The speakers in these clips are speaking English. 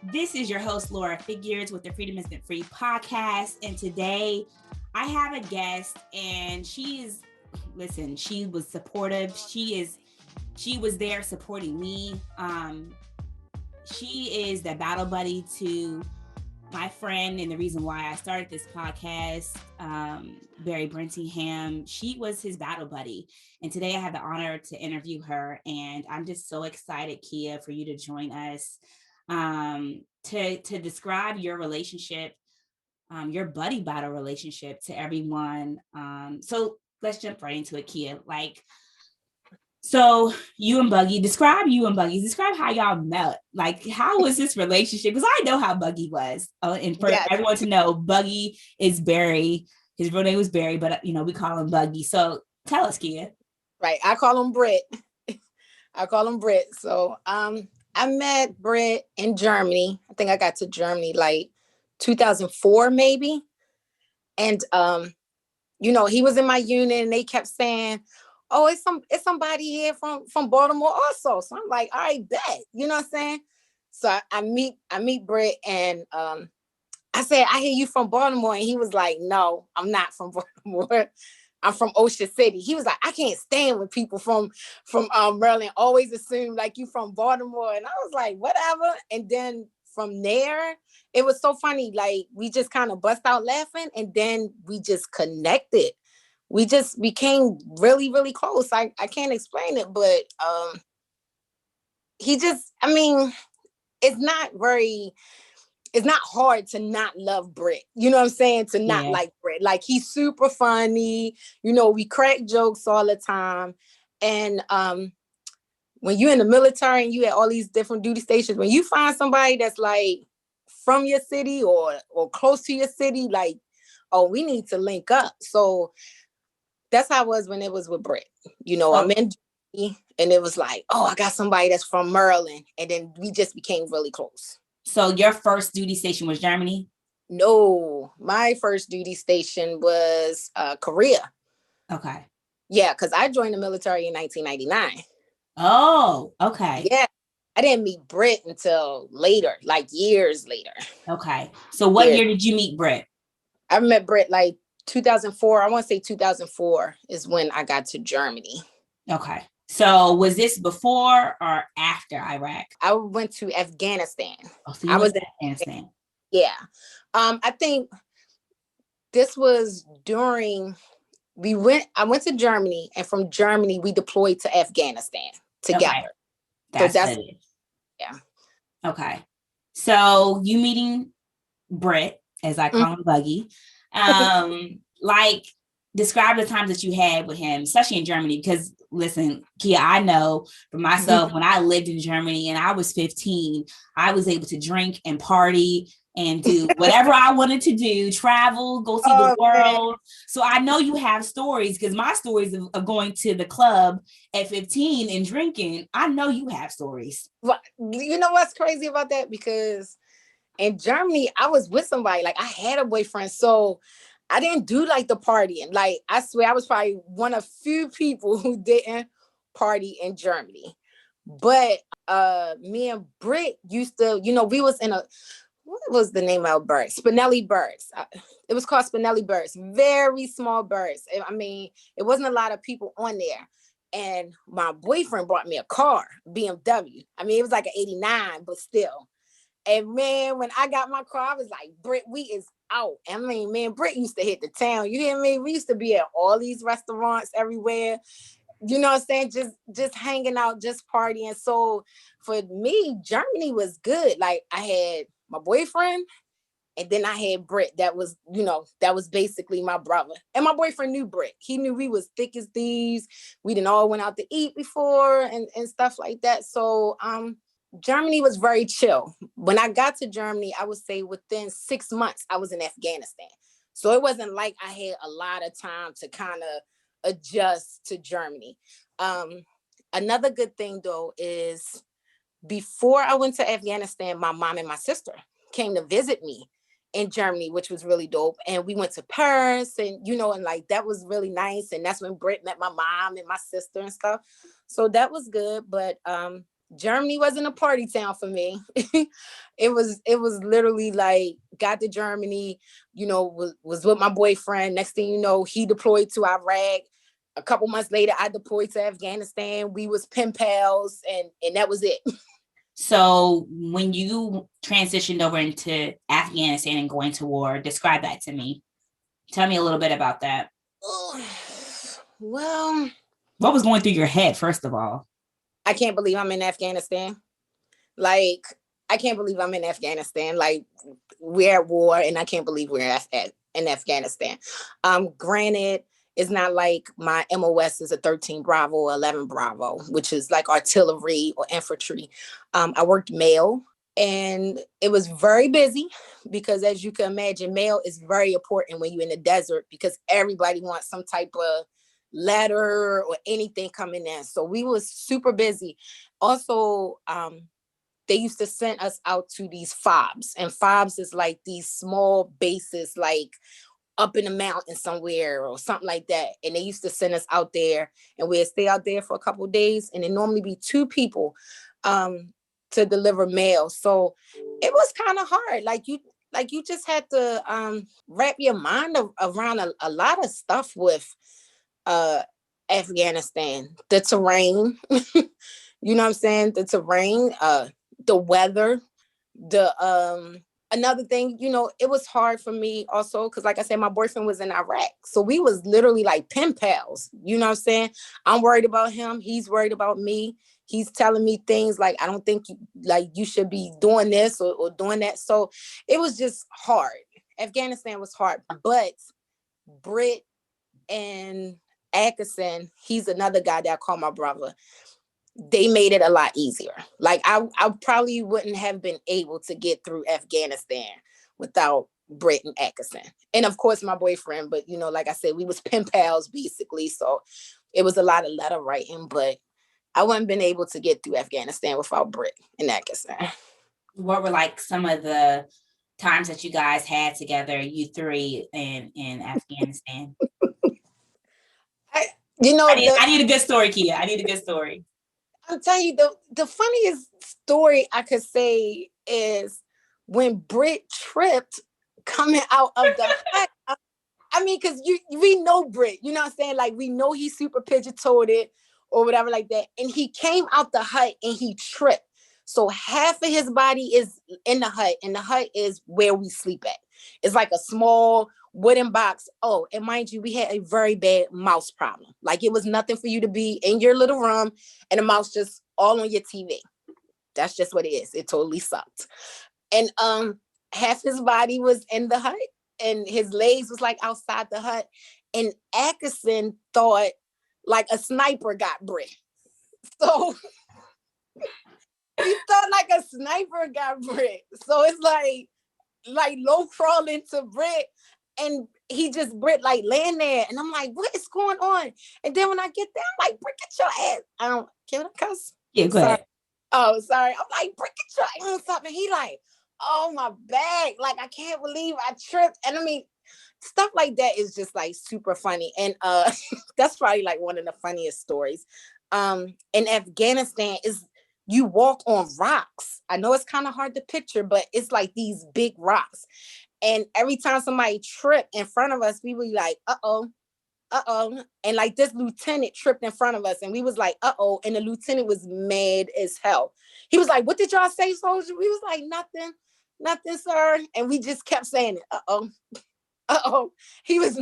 This is your host, Laura Figures, with the Freedom Isn't Free podcast. And today I have a guest, and she was supportive. She was there supporting me. She is the battle buddy to my friend, and the reason why I started this podcast, Barry Brentingham. She was his battle buddy. And today I have the honor to interview her. And I'm just so excited, Kia, for you to join us to describe your relationship, your buddy battle relationship to everyone. So let's jump right into it, Kia. So describe how y'all met. Like, how was this relationship? Because I know how Buggy was. And for everyone to know, Buggy is Barry. His real name was Barry, but we call him Buggy. So tell us, Kia. Right. I call him Britt. So I met Britt in Germany. I think I got to Germany like 2004, maybe. And he was in my unit, and they kept saying, "Oh, it's somebody here from Baltimore also." So I'm like, "All right, bet." You know what I'm saying? So I meet Britt, and I said, "I hear you from Baltimore," and he was like, "No, I'm not from Baltimore. I'm from Ocean City." He was like, "I can't stand when people from Maryland always assume like you from Baltimore." And I was like, "Whatever." And then from there, it was so funny. Like, we just kind of bust out laughing, and then we just connected. We just became really, really close. I can't explain it, but it's not hard to not love Britt. You know what I'm saying? To not like Britt. Like, he's super funny. We crack jokes all the time. And when you're in the military and you at all these different duty stations, when you find somebody that's like from your city or close to your city, like, oh, we need to link up. So that's how it was when it was with Britt. I'm in Germany, and it was like, oh, I got somebody that's from Maryland. And then we just became really close. So your first duty station was Germany? No, my first duty station was Korea. Okay. Yeah, because I joined the military in 1999. Oh, okay. Yeah. I didn't meet Britt until later, like years later. Okay. So what year did you meet Britt? I met Britt like 2004. I want to say 2004 is when I got to Germany. Okay. So was this before or after Iraq? I went to Afghanistan. Oh, so I was in Afghanistan. Yeah. I think this was during I went to Germany, and from Germany we deployed to Afghanistan together. Okay. That's it. Yeah. Okay. So you meeting Britt, as I call him Buggy. Like, describe the times that you had with him, especially in Germany, because listen, Kia, I know for myself, when I lived in Germany and I was 15, I was able to drink and party and do whatever I wanted to do, travel, go see the world. Man. So I know you have stories, because my stories of going to the club at 15 and drinking, I know you have stories. Well, you know what's crazy about that? Because in Germany, I was with somebody, like I had a boyfriend. So I didn't do like the partying. Like, I swear I was probably one of few people who didn't party in Germany. But me and Britt used to, we was in what was the name of bird? Spinelli Birds. It was called Spinelli Birds. Very small birds. I mean, it wasn't a lot of people on there. And my boyfriend brought me a car, BMW. I mean, it was like an 89, but still. And man, when I got my car, I was like, Britt, we is out. I mean, man, Britt used to hit the town. You hear me? We used to be at all these restaurants everywhere. You know what I'm saying? Just hanging out, just partying. So for me, Germany was good. Like, I had my boyfriend, and then I had Britt. That was basically my brother. And my boyfriend knew Britt. He knew we was thick as thieves. We didn't all went out to eat before and stuff like that. So Germany was very chill. When I got to Germany, I would say within 6 months, I was in Afghanistan. So it wasn't like I had a lot of time to kind of adjust to Germany. Another good thing, though, is before I went to Afghanistan, my mom and my sister came to visit me in Germany, which was really dope. And we went to Paris, and, and like, that was really nice. And that's when Britt met my mom and my sister and stuff. So that was good. But Germany wasn't a party town for me. It was literally like, got to Germany, was with my boyfriend. Next thing you know, he deployed to Iraq. A couple months later, I deployed to Afghanistan. We was pen pals, and that was it. So when you transitioned over into Afghanistan and going to war, describe that to me. Tell me a little bit about that. Well, what was going through your head, first of all? I can't believe I'm in Afghanistan. Like, I can't believe I'm in Afghanistan. Like, we're at war, and I can't believe we're in Afghanistan. Granted, it's not like my MOS is a 13 Bravo or 11 Bravo, which is like artillery or infantry. I worked mail, and it was very busy because, as you can imagine, mail is very important when you're in the desert because everybody wants some type of letter or anything coming in. So we was super busy. Also, they used to send us out to these FOBs, and FOBs is like these small bases, like up in the mountain somewhere or something like that. And they used to send us out there, and we'd stay out there for a couple of days, and it normally be 2 people to deliver mail. So it was kind of hard. Like you just had to wrap your mind around a lot of stuff with Afghanistan. The terrain, you know what I'm saying? The terrain, the weather, another thing, it was hard for me also because, like I said, my boyfriend was in Iraq. So we was literally like pen pals. You know what I'm saying? I'm worried about him. He's worried about me. He's telling me things like, I don't think you should be doing this or doing that. So it was just hard. Afghanistan was hard. But Britt and Atkinson, he's another guy that I call my brother. They made it a lot easier. Like I probably wouldn't have been able to get through Afghanistan without Britt and Atkinson. And of course my boyfriend, but like I said, we was pen pals basically. So it was a lot of letter writing, but I wouldn't been able to get through Afghanistan without Britt and Atkinson. What were like some of the times that you guys had together, you three in Afghanistan? I need a good story, Kia. I need a good story. I'm telling you, the funniest story I could say is when Britt tripped coming out of the hut. I mean, because we know Britt, you know what I'm saying? Like, we know he's super pigeon-toed or whatever like that. And he came out the hut and he tripped. So half of his body is in the hut, and the hut is where we sleep at. It's like a small wooden box. Oh, and mind you, we had a very bad mouse problem. Like, it was nothing for you to be in your little room and a mouse just all on your TV. That's just what it is. It totally sucked. And half his body was in the hut and his legs was like outside the hut. And Atkinson thought like a sniper got Britt. So he thought like a sniper got Britt. So it's like low crawling to Britt, and he just Britt like laying there, and I'm like, what is going on? And then when I get there, I'm like, Britt, get your ass. I don't care what I cuss. Yeah, go ahead. Oh, sorry. I'm like, Britt, get your ass up. And he like, oh, my back. Like, I can't believe I tripped. And I mean, stuff like that is just like super funny. And that's probably like one of the funniest stories. In Afghanistan is you walk on rocks. I know it's kind of hard to picture, but it's like these big rocks. And every time somebody tripped in front of us, we were like, uh-oh. And like this lieutenant tripped in front of us, and we was like, uh-oh. And the lieutenant was mad as hell. He was like, what did y'all say, soldier? We was like, nothing, sir. And we just kept saying it. Uh-oh. He was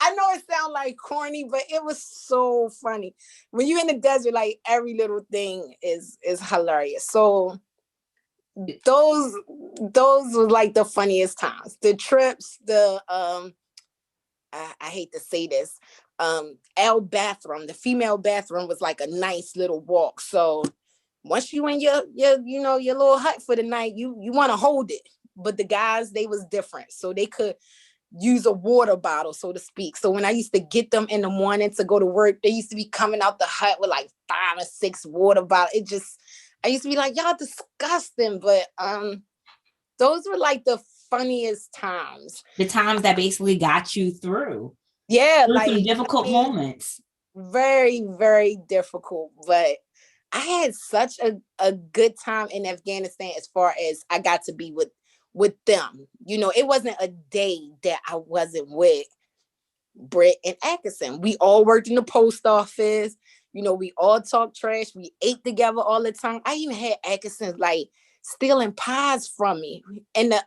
I know it sounds like corny, but it was so funny. When you're in the desert, like every little thing is hilarious. So those were like the funniest times. The trips, I hate to say this, L bathroom, the female bathroom was like a nice little walk. So once you in your little hut for the night, you want to hold it. But the guys, they was different. So they could use a water bottle, so to speak. So when I used to get them in the morning to go to work, they used to be coming out the hut with like 5 or 6 water bottles. I used to be like, y'all disgusting. But those were like the funniest times. The times that basically got you through. Yeah, like some difficult moments. Very, very difficult. But I had such a good time in Afghanistan as far as I got to be with them. You know, it wasn't a day that I wasn't with Britt and Atkinson. We all worked in the post office. You know, we all talked trash. We ate together all the time. I even had Atkinson like stealing pies from me in the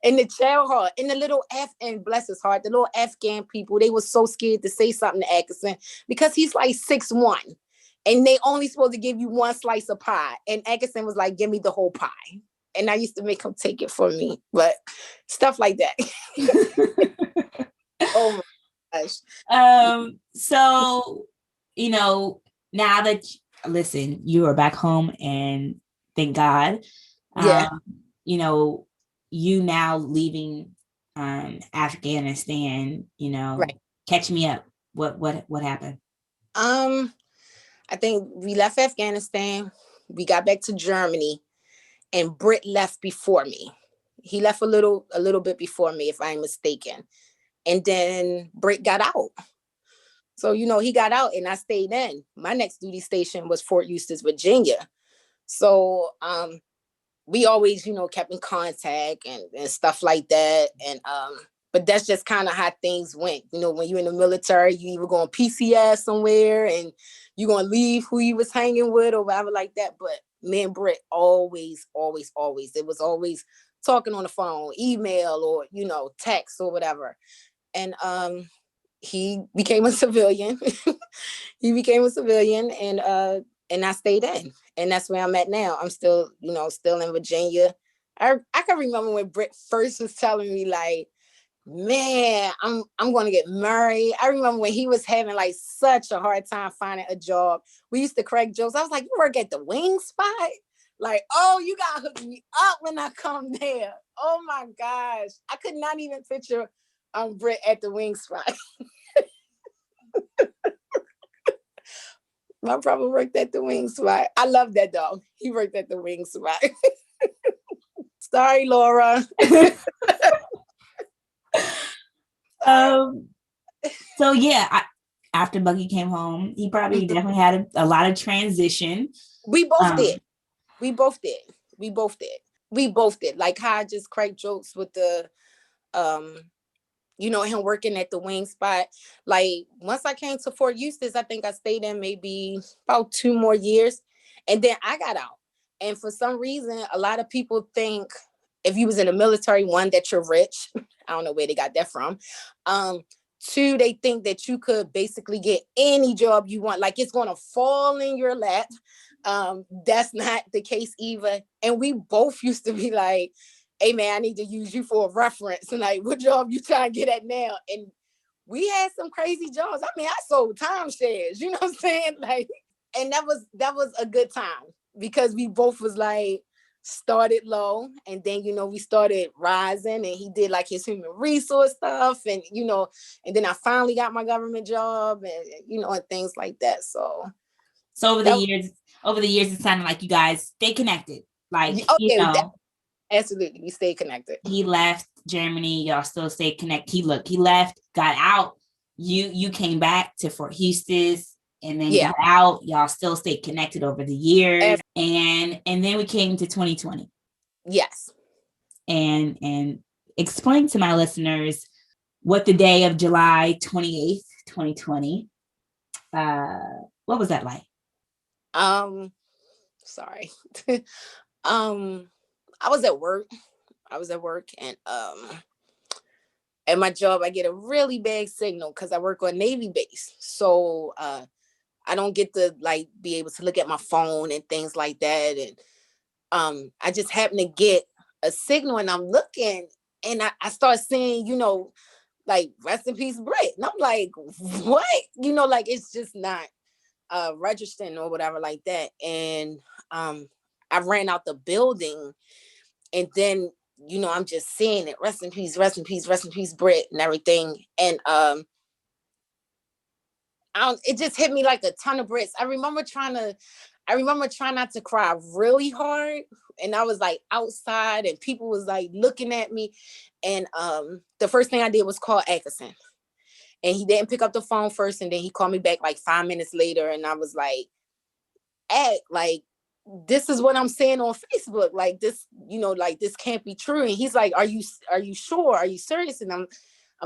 in the chow hall, in the little and bless his heart, the little Afghan people, they were so scared to say something to Atkinson because he's like 6'1", and they only supposed to give you one slice of pie. And Atkinson was like, give me the whole pie. And I used to make him take it from me, but stuff like that. Oh my gosh. So, you know, now that, listen, you are back home and thank God, Yeah. you know, you now leaving Afghanistan, you know, Right. catch me up. What happened? I think we left Afghanistan. We got back to Germany, and Britt left before me. He left a little bit before me, if I'm mistaken. And then Britt got out. So, you know, he got out and I stayed in. My next duty station was Fort Eustis, Virginia. So we always, you know, kept in contact and stuff like that. And but that's just kind of how things went. You know, when you're in the military, you either going PCS somewhere and you're going to leave who you was hanging with or whatever like that. But me and Britt always, always, always, it was always talking on the phone, email, or, you know, text or whatever. And he became a civilian. He became a civilian, and I stayed in. And that's where I'm at now. I'm still, you know, still in Virginia. I can remember when Britt first was telling me, like, man, I'm going to get married. I remember when he was having like such a hard time finding a job. We used to crack jokes. I was like, you work at the wing spot? Like, oh, you got to hook me up when I come there. Oh my gosh. I could not even picture Britt at the wing spot. My brother worked at the wing spot. I love that dog. He worked at the wing spot. Sorry, Laura. So yeah, after Buggy came home, he probably definitely had a lot of transition. We both did. We both did. We both did. We both did. Like how I just cracked jokes with the you know, him working at the wing spot. Like once I came to Fort Eustis, I think I stayed in maybe about 2 more years. And then I got out. And for some reason, a lot of people think if you was in the military, one, that you're rich. I don't know where they got that from. Two, they think that you could basically get any job you want. Like it's going to fall in your lap. That's not the case either. And we both used to be like, hey man, I need to use you for a reference. And like, what job you trying to get at now? And we had some crazy jobs. I mean, I sold timeshares, you know what I'm saying? Like, and that was a good time because we both was like, started low and then, you know, we started rising and he did like his human resource stuff and, you know, and then I finally got my government job and, you know, and things like that. So over the years, it sounded like you guys stay connected. Like, you know, absolutely. We stay connected. He left Germany, y'all still stay connected. He left, got out. You came back to Fort Eustis and then got out. Y'all still stayed connected over the years. And then we came to 2020. Yes. And explain to my listeners what the day of July 28th, 2020, what was that like? Sorry. I was at work and at my job I get a really bad signal because I work on Navy base. So I don't get to like be able to look at my phone and things like that. And I just happen to get a signal and I'm looking and I start seeing, you know, like rest in peace, Britt. And I'm like, what? You know, like it's just not registering or whatever like that. And I ran out the building and then, you know, I'm just seeing it. Rest in peace, rest in peace, rest in peace, Britt and everything. And it just hit me like a ton of bricks. I remember trying not to cry really hard. And I was like outside and people was like looking at me. And the first thing I did was call Atkinson. And he didn't pick up the phone first. And then he called me back like 5 minutes later. And I was like, act like this is what I'm saying on Facebook. Like this, like this can't be true. And he's like, are you sure? Are you serious? And I'm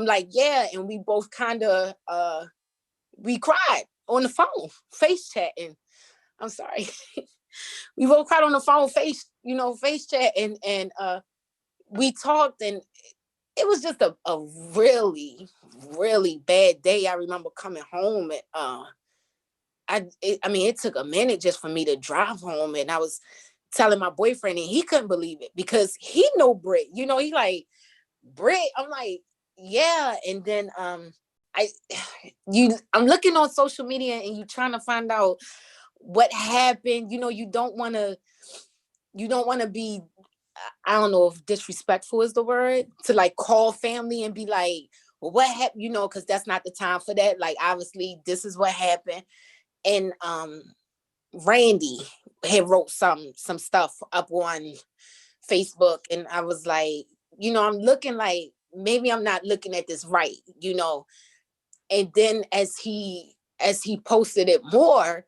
like, yeah. And we both kind of we cried on the phone, face chatting. I'm sorry. We both cried on the phone, face chat, and we talked, and it was just a really, really bad day. I remember coming home, and it took a minute just for me to drive home, and I was telling my boyfriend, and he couldn't believe it because he know Britt. He like, Britt. I'm like, yeah. And then I'm looking on social media, and you trying to find out what happened. You don't want to be, I don't know if disrespectful is the word, to like call family and be like, well, what happened? Because that's not the time for that. Like, obviously, this is what happened. And Randy had wrote some stuff up on Facebook, and I was like, I'm looking like maybe I'm not looking at this right, And then as he posted it more,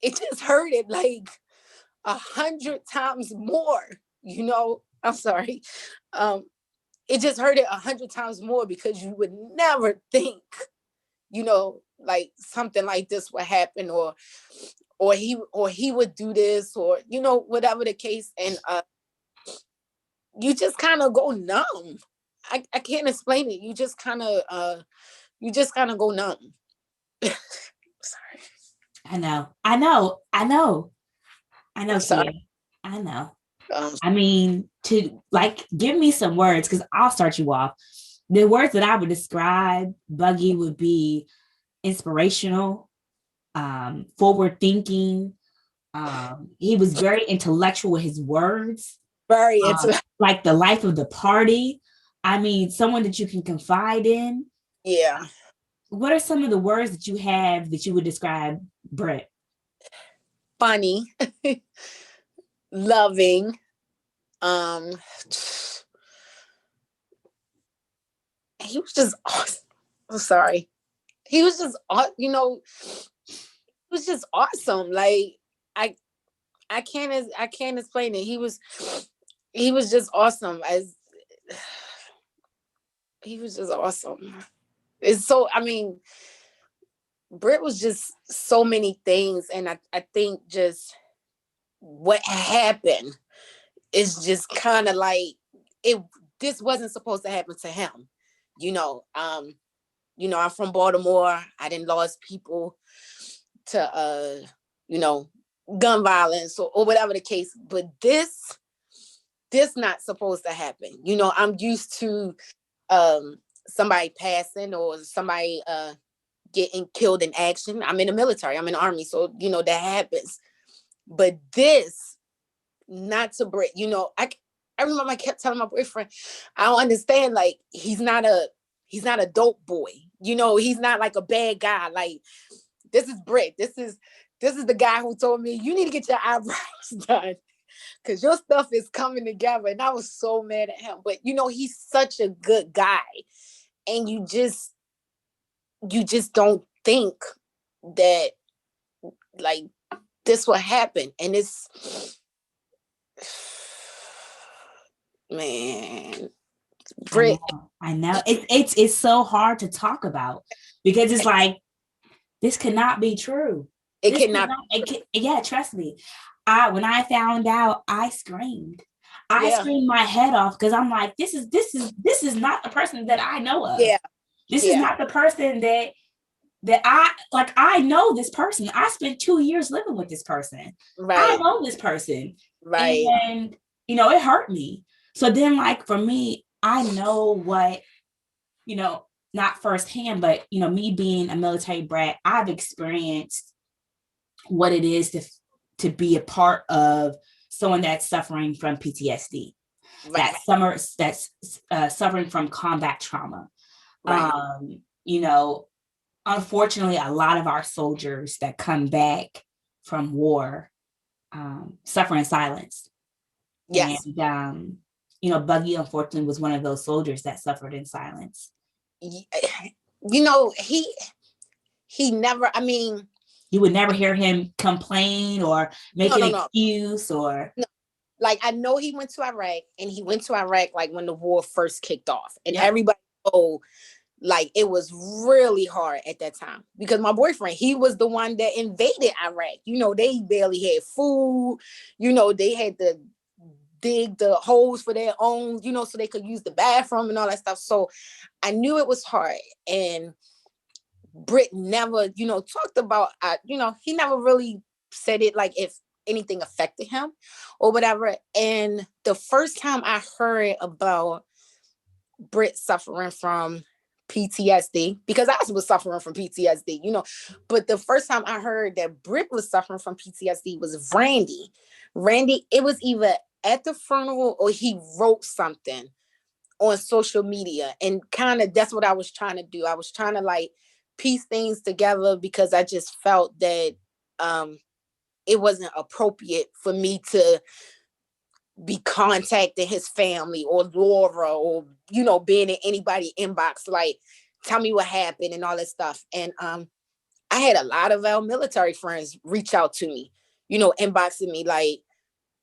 it just hurt it like 100 times more, I'm sorry. It just hurt it 100 times more because you would never think, like something like this would happen, or he would do this, or whatever the case. And you just kind of go numb. I can't explain it. You just kind of go numb. Sorry. I know. Sorry. Kia. I know. I mean, to like give me some words, because I'll start you off. The words that I would describe Buggy would be inspirational, forward thinking. He was very intellectual with his words. Very like the life of the party. I mean, someone that you can confide in. Yeah. What are some of the words that you have that you would describe Britt? Funny, loving, he was just awesome. I'm sorry. He was just, he was just awesome. Like, I can't explain it. He was just awesome. He was just awesome. It's so, Britt was just so many things. And I think just what happened is just kind of like, this wasn't supposed to happen to him. I'm from Baltimore. I didn't lost people to, gun violence or whatever the case. But this not supposed to happen. I'm used to somebody passing or somebody getting killed in action. I'm in the military. I'm in the Army. So, that happens. But this, not to Britt, I remember I kept telling my boyfriend, I don't understand. Like, he's not a dope boy. He's not like a bad guy. Like, this is Britt. This is the guy who told me, you need to get your eyebrows done because your stuff is coming together. And I was so mad at him. But, he's such a good guy. And you just don't think that, like, this will happen. And it's, man, Britt. I know. It's so hard to talk about because it's like, this cannot be true. It cannot. Yeah, trust me. When I found out, I screamed. I screamed my head off because I'm like, this is not the person that I know of. Yeah. This is not the person that I know this person. I spent 2 years living with this person. Right. I know this person. Right. And it hurt me. So then, like, for me, I know what, not firsthand, but me being a military brat, I've experienced what it is to be a part of someone that's suffering from PTSD, right. that's suffering from combat trauma. Right. Unfortunately, a lot of our soldiers that come back from war suffer in silence. Yes. And, Buggy, unfortunately, was one of those soldiers that suffered in silence. He never, You would never hear him complain or make an No. excuse or. No. Like, I know he went to Iraq, and he went to Iraq like when the war first kicked off, and Yep. everybody know, like, it was really hard at that time because my boyfriend, he was the one that invaded Iraq. You know, they barely had food. You know, they had to dig the holes for their own, you know, so they could use the bathroom and all that stuff. So I knew it was hard. And Britt never, you know, talked about, you know, he never really said it like if anything affected him or whatever. And the first time I heard about Britt suffering from PTSD, because I was suffering from PTSD, you know, but the first time I heard that Britt was suffering from PTSD was Randy. Randy, it was either at the funeral or he wrote something on social media, and kind of that's what I was trying to do. I was trying to like piece things together because I just felt that it wasn't appropriate for me to be contacting his family or Laura or, you know, being in anybody inbox, like, tell me what happened and all that stuff. And I had a lot of our military friends reach out to me, you know, inboxing me like,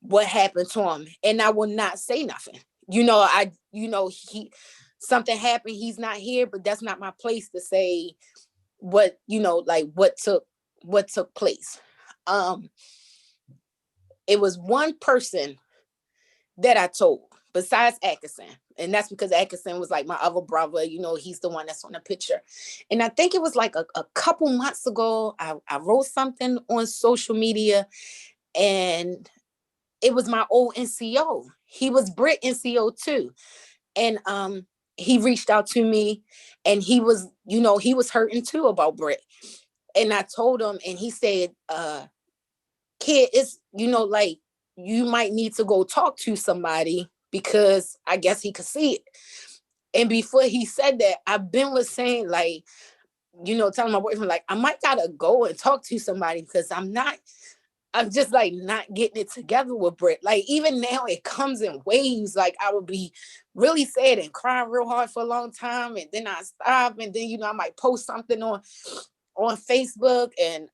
what happened to him? And I will not say nothing. You know, something happened, he's not here, but that's not my place to say what, you know, like what took place. It was one person that I told besides Atkinson. And that's because Atkinson was like my other brother, you know, he's the one that's on the picture. And I think it was like a couple months ago, I wrote something on social media, and it was my old NCO. He was Britt NCO too. And he reached out to me, and he was, you know, he was hurting too about Britt. And I told him, and he said, kid, it's, you know, like, you might need to go talk to somebody, because I guess he could see it. And before he said that, I've been was saying, like, you know, telling my boyfriend, like, I might gotta go and talk to somebody, because I'm just like not getting it together with Britt. Like, even now it comes in waves. Like, I would be really sad and cry real hard for a long time, and then I stop, and then, you know, I might post something on Facebook, and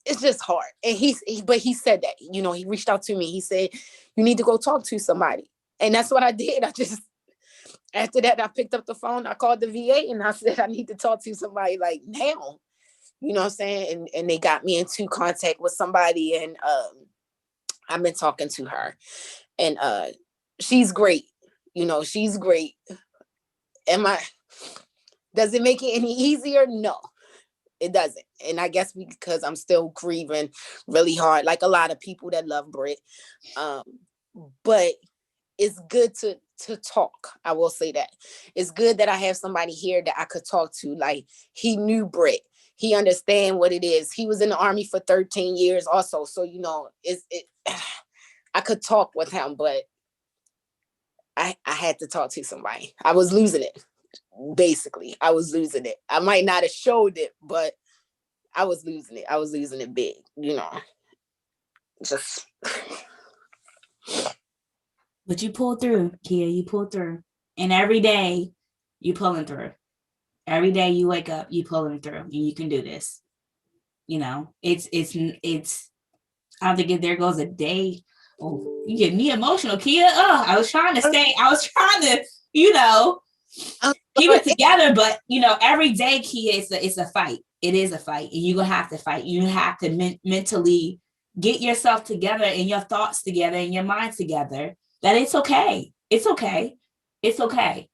it's just hard. And but he said that, you know, he reached out to me. He said, you need to go talk to somebody. And that's what I did. After that, I picked up the phone, I called the VA, and I said, I need to talk to somebody like now. You know what I'm saying? And they got me into contact with somebody, and I've been talking to her, and she's great. You know, she's great. Does it make it any easier? No, it doesn't. And I guess because I'm still grieving really hard, like a lot of people that love Britt. But it's good to talk. I will say that. It's good that I have somebody here that I could talk to. Like, he knew Britt. He understand what it is. He was in the Army for 13 years also. So, you know, I could talk with him, but I had to talk to somebody. I was losing it. Basically, I was losing it. I might not have showed it, but I was losing it. I was losing it big, you know. Just. But you pulled through, Kia. You pulled through. And every day you pulling through. Every day you wake up, you pulling through, and you can do this. You know, it's I don't think if there goes a day. Oh, you get me emotional, Kia. Oh, I was trying to, you know, keep it together. But, you know, every day, Kia, it's a fight. It is a fight. And you're going to have to fight. You have to mentally get yourself together and your thoughts together and your mind together, that it's okay. It's okay. It's okay.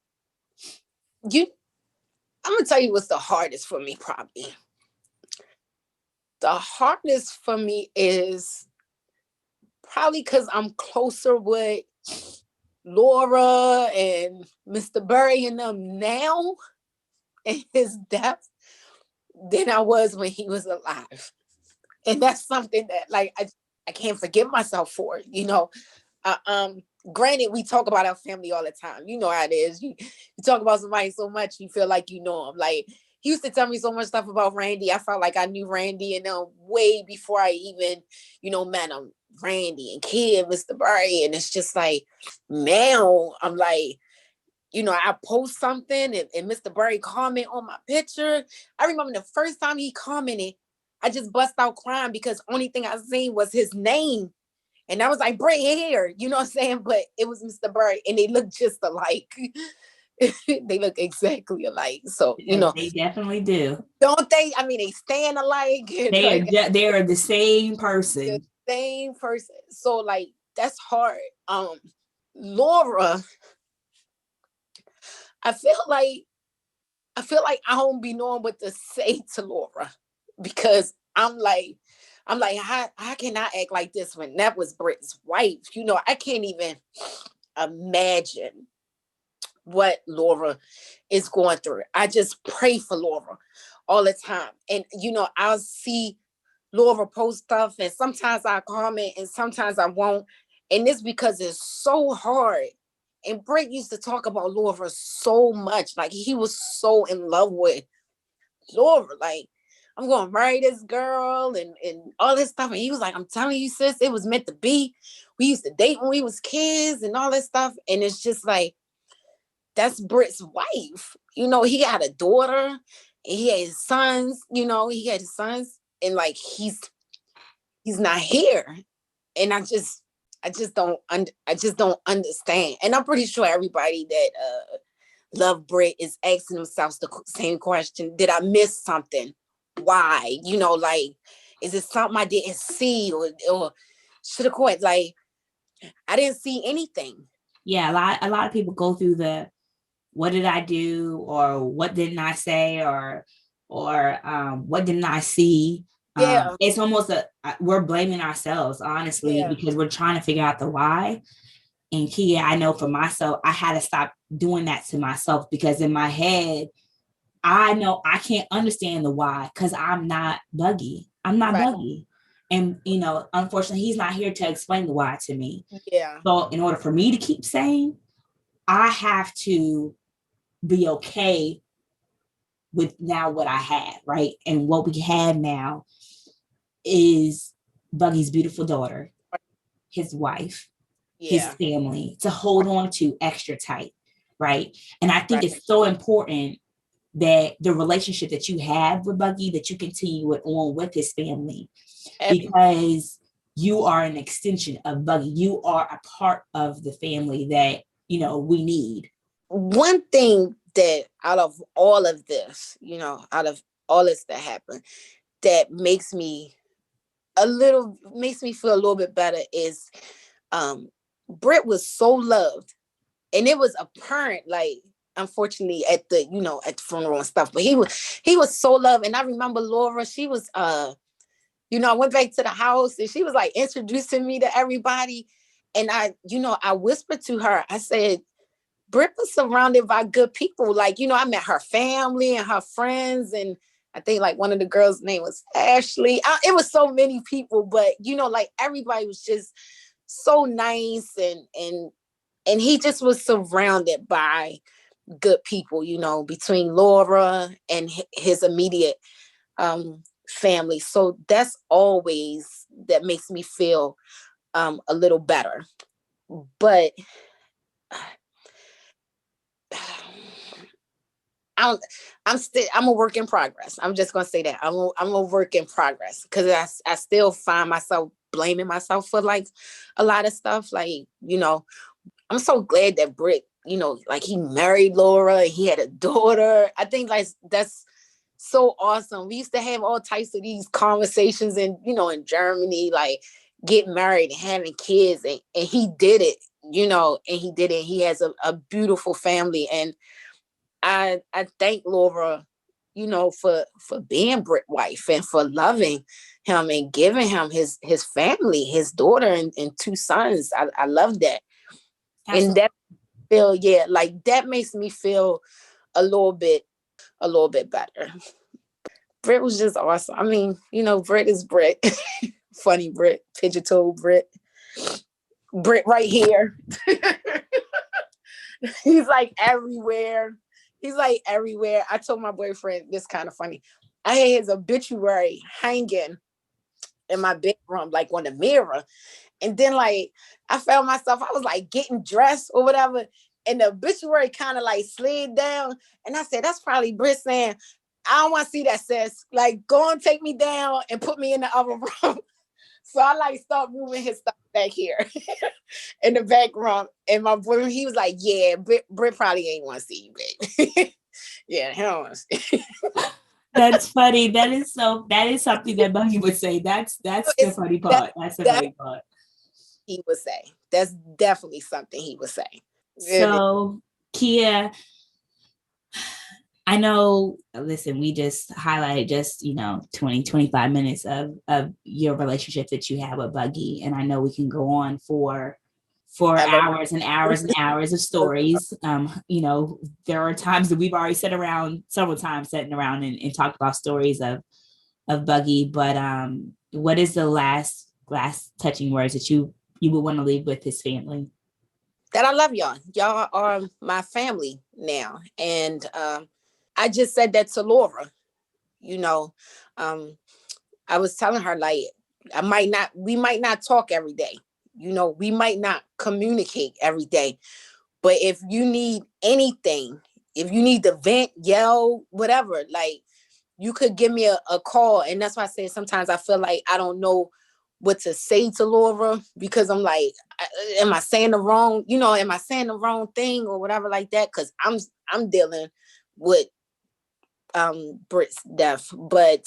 I'm going to tell you what's the hardest for me, probably. The hardest for me is probably because I'm closer with Laura and Mr. Burry and them now and his death than I was when he was alive. And that's something that, like, I can't forgive myself for, you know. Granted, we talk about our family all the time. You know how it is. You talk about somebody so much, you feel like you know them. Like, he used to tell me so much stuff about Randy. I felt like I knew Randy and way before I even, you know, met him. Randy and Kid, Mr. Burry. And it's just like, now I'm like, you know, I post something and Mr. Burry comment on my picture. I remember the first time he commented, I just bust out crying because only thing I seen was his name. And I was like, Britt here, you know what I'm saying? But it was Mr. Bird, and they look just alike. They look exactly alike. So, you Yes, know, they definitely do. don't they? I mean, they stand alike. Like, They are the same the person. same person. So, like, that's hard. Laura, I feel like I don't be knowing what to say to Laura because how can I act like this when that was Britt's wife? You know, I can't even imagine what Laura is going through. I just pray for Laura all the time. And you know, I'll see Laura post stuff and sometimes I comment and sometimes I won't. And it's because it's so hard. And Britt used to talk about Laura so much. Like he was so in love with Laura. Like, I'm gonna marry this girl and all this stuff. And he was like, I'm telling you, sis, it was meant to be. We used to date when we was kids and all this stuff. And it's just like, that's Britt's wife. You know, he had a daughter and he had his sons, you know, he had his sons, and like he's not here. And I just don't understand. And I'm pretty sure everybody that love Britt is asking themselves the same question. Did I miss something? Why? You know, like, is it something I didn't see or should have quit? Like, I didn't see anything. Yeah, a lot of people go through the what did I do or what didn't I say or what didn't I see? Yeah. It's almost we're blaming ourselves, honestly, Yeah. because we're trying to figure out the why. And Kia, I know for myself, I had to stop doing that to myself because in my head, I know I can't understand the why because I'm not Buggy. I'm not Right. Buggy. And, you know, unfortunately, he's not here to explain the why to me. Yeah. So, in order for me to keep sane, I have to be okay with now what I have, right? And what we have now is Buggy's beautiful daughter, his wife, his Yeah. family to hold on to extra tight, right? And I think Right. it's so important that the relationship that you have with Buggy, that you continue it on with his family, because you are an extension of Buggy. You are a part of the family that, you know, we need. One thing that out of all of this, you know, out of all this that happened, that makes me feel a little bit better is Britt was so loved. And it was apparent, like, unfortunately, at the, you know, at the funeral and stuff, but he was so loved. And I remember Laura, she was you know, I went back to the house and she was like introducing me to everybody. And I whispered to her, I said, Britt was surrounded by good people. Like, you know, I met her family and her friends. And I think like one of the girls' name was Ashley. It was so many people, but you know, like everybody was just so nice and he just was surrounded by good people, you know, between Laura and his immediate family. So that makes me feel a little better. But I'm a work in progress. I'm just gonna say that I'm a work in progress because I still find myself blaming myself for like a lot of stuff. Like, you know, I'm so glad that Britt, you know, like he married Laura and he had a daughter. I think like that's so awesome. We used to have all types of these conversations you know, in Germany, like getting married and having kids and he did it, you know, and he did it. He has a beautiful family. And I thank Laura, you know, for being Britt's wife and for loving him and giving him his family, his daughter and two sons. I love that. Absolutely. And that like that makes me feel a little bit better. Britt was just awesome. I mean, you know, Britt is Britt. Funny Britt, pigeon toe Britt. Britt right here. He's like everywhere. He's like everywhere. I told my boyfriend, this kind of funny. I had his obituary hanging in my bedroom, like on the mirror. And then like I found myself, I was like getting dressed or whatever. And the obituary kind of like slid down. And I said, that's probably Britt saying, I don't want to see that, sis. Like, go and take me down and put me in the other room. So I like start moving his stuff back here in the back room. And my boyfriend, he was like, yeah, Britt probably ain't want to see you, babe. Yeah, he don't want to see. That's funny. That is something that Buggy would say. That's the funny part. That's the funny part. He would say. That's definitely something he would say. So, Kia, I know, listen, we just highlighted 20, 25 minutes of your relationship that you have with Buggy. And I know we can go on for hours and hours and hours of stories. There are times that we've already sitting around and talked about stories of Buggy. But what is the last touching words that you would want to leave with his family? That I love y'all. Y'all are my family now. And I just said that to Laura. I was telling her, like, we might not talk every day. We might not communicate every day. But if you need anything, if you need to vent, yell, whatever, like, you could give me a call. And that's why I say sometimes I feel like I don't know what to say to Laura, because I'm like, am I saying the wrong thing or whatever like that? Because I'm dealing with Britt's death, but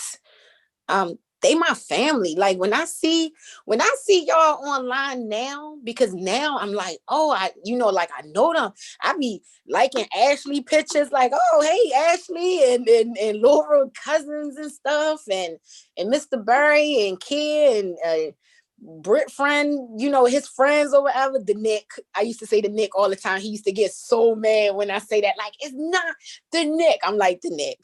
they my family. Like, when I see y'all online now, because now I'm like, oh, I know them. I be liking Ashley pictures, like, oh, hey, Ashley and Laura cousins and stuff, and Mr. Barry and Kid and Britt friend, his friends or whatever, the Nick. I used to say the Nick all the time. He used to get so mad when I say that, like, it's not the Nick. I'm like, the Nick.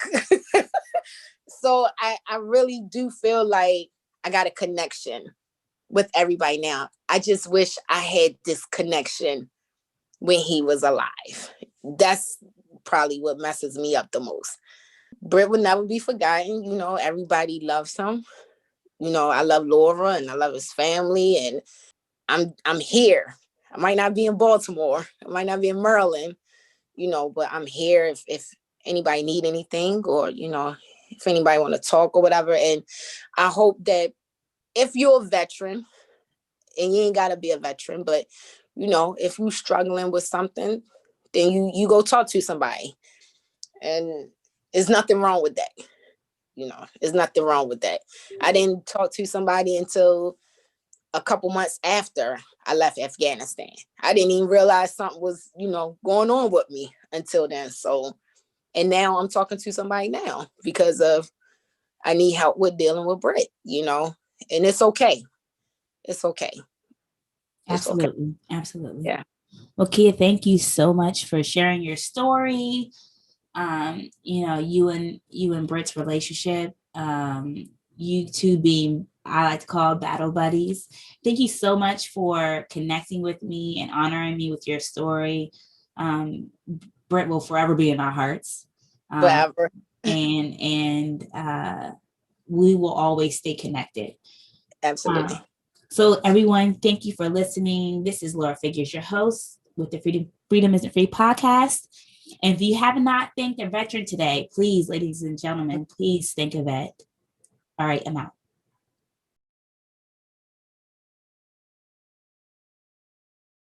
So I really do feel like I got a connection with everybody now. I just wish I had this connection when he was alive. That's probably what messes me up the most. Britt would never be forgotten. Everybody loves him. I love Laura and I love his family, and I'm here. I might not be in Baltimore. I might not be in Maryland, but I'm here if anybody need anything, or, if anybody want to talk or whatever. And I hope that if you're a veteran, and you ain't got to be a veteran, but, if you're struggling with something, then you go talk to somebody. And there's nothing wrong with that. There's nothing wrong with that. I didn't talk to somebody until a couple months after I left Afghanistan. I didn't even realize something was, going on with me until then. So, and now I'm talking to somebody now because of I need help with dealing with Britt, and it's okay. It's okay. Absolutely. Okay. Absolutely. Yeah. Well, Kia, thank you so much for sharing your story. You and Britt's relationship, you two being, I like to call, battle buddies. Thank you so much for connecting with me and honoring me with your story. Britt will forever be in our hearts. Forever. And we will always stay connected. Absolutely. So everyone, thank you for listening. This is Laura Figures, your host with the Freedom Isn't Free podcast. And if you have not thanked a veteran today, please, ladies and gentlemen, please thank a vet. All right, I'm out.